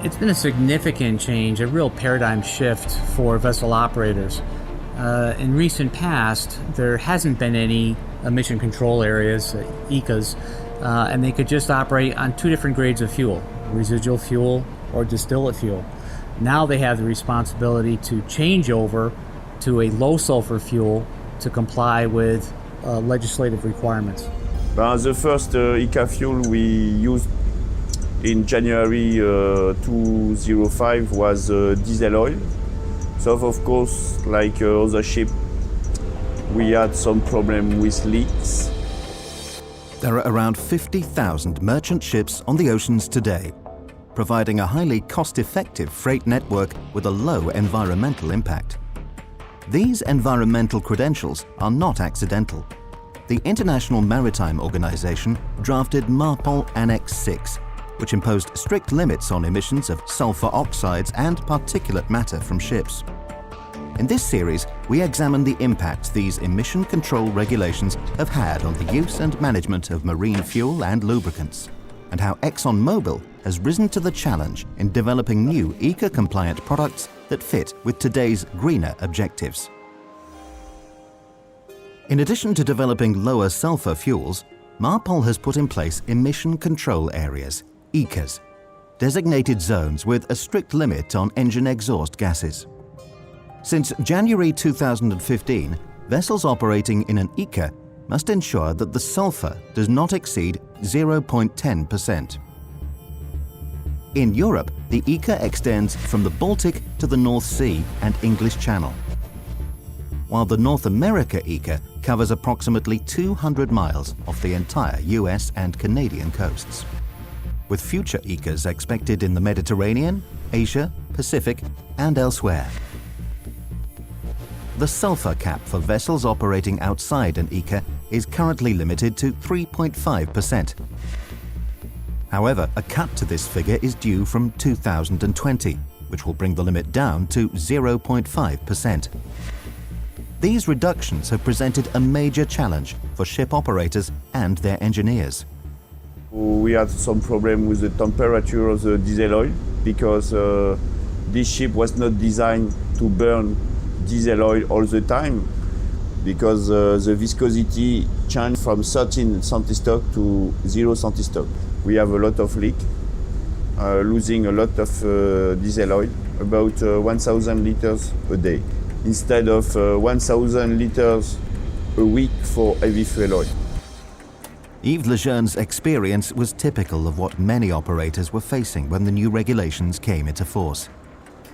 It's been a significant change, a real paradigm shift for vessel operators. In recent past, there hasn't been any emission control areas, ECAs, and they could just operate on two different grades of fuel, residual fuel or distillate fuel. Now they have the responsibility to change over to a low sulfur fuel to comply with legislative requirements. The first ECA fuel we used in January 2005 was diesel oil. So of course, like other ships, we had some problem with leaks. There are around 50,000 merchant ships on the oceans today, providing a highly cost-effective freight network with a low environmental impact. These environmental credentials are not accidental. The International Maritime Organization drafted MARPOL Annex 6, which imposed strict limits on emissions of sulfur oxides and particulate matter from ships. In this series, we examine the impact these emission control regulations have had on the use and management of marine fuel and lubricants, and how ExxonMobil has risen to the challenge in developing new ECA-compliant products that fit with today's greener objectives. In addition to developing lower sulfur fuels, MARPOL has put in place emission control areas, ECAs, designated zones with a strict limit on engine exhaust gases. Since January 2015, vessels operating in an ECA must ensure that the sulfur does not exceed 0.10%. In Europe, the ECA extends from the Baltic to the North Sea and English Channel, while the North America ECA covers approximately 200 miles off the entire US and Canadian coasts, with future ECAs expected in the Mediterranean, Asia, Pacific, and elsewhere. The sulfur cap for vessels operating outside an ECA is currently limited to 3.5%. However, a cut to this figure is due from 2020, which will bring the limit down to 0.5%. These reductions have presented a major challenge for ship operators and their engineers. We had some problem with the temperature of the diesel oil because this ship was not designed to burn diesel oil all the time, because the viscosity changed from 13 centistock to 0 centistock. We have a lot of leak, losing a lot of diesel oil, about 1,000 liters a day, instead of 1,000 liters a week for heavy fuel oil. Yves Lejeune's experience was typical of what many operators were facing when the new regulations came into force.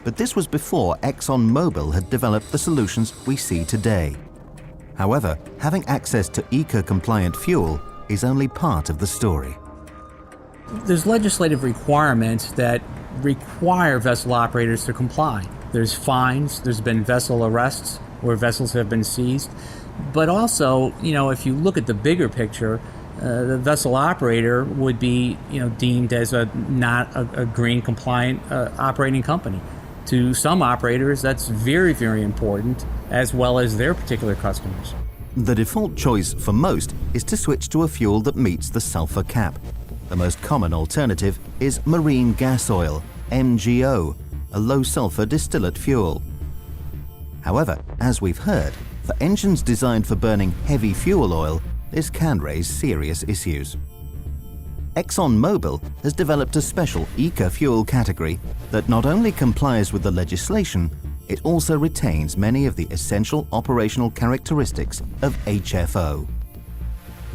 But this was before ExxonMobil had developed the solutions we see today. However, having access to ECA-compliant fuel is only part of the story. There's legislative requirements that require vessel operators to comply. There's fines, there's been vessel arrests where vessels have been seized. But also, if you look at the bigger picture, the vessel operator would be, deemed as not a green compliant operating company. To some operators, that's very, very important, as well as their particular customers. The default choice for most is to switch to a fuel that meets the sulfur cap. The most common alternative is marine gas oil, MGO, a low-sulfur distillate fuel. However, as we've heard, for engines designed for burning heavy fuel oil, this can raise serious issues. ExxonMobil has developed a special ECA fuel category that not only complies with the legislation, it also retains many of the essential operational characteristics of HFO.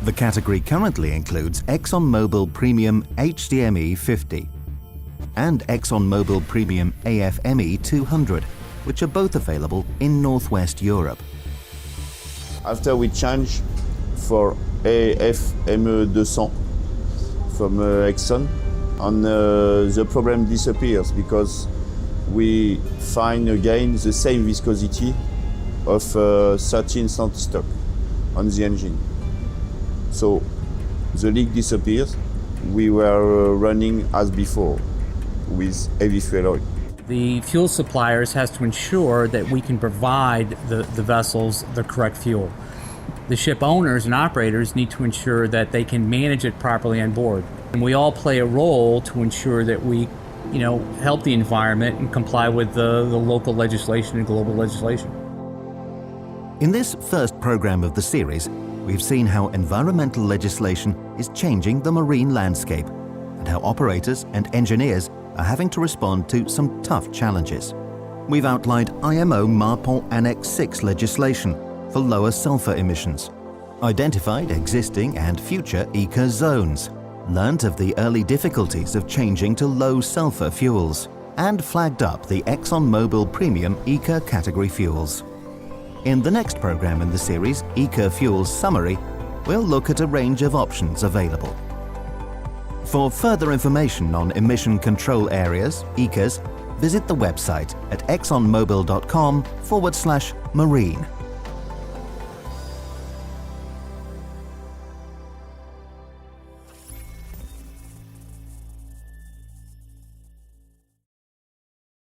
The category currently includes ExxonMobil Premium HDME 50 and ExxonMobil Premium AFME 200, which are both available in Northwest Europe. After we change for AFME 200 from Exxon, and the problem disappears because we find again the same viscosity of 13 centistock on the engine. So the leak disappears. We were running as before with heavy fuel oil. The fuel suppliers has to ensure that we can provide the vessels the correct fuel. The ship owners and operators need to ensure that they can manage it properly on board. And we all play a role to ensure that we help the environment and comply with the local legislation and global legislation. In this first program of the series, we've seen how environmental legislation is changing the marine landscape and how operators and engineers are having to respond to some tough challenges. We've outlined IMO MARPOL Annex 6 legislation for lower sulfur emissions, identified existing and future ECA zones, learnt of the early difficulties of changing to low sulfur fuels, and flagged up the ExxonMobil Premium ECA category fuels. In the next program in the series, ECA Fuels Summary, we'll look at a range of options available. For further information on emission control areas, ECAs, visit the website at exxonmobil.com/marine.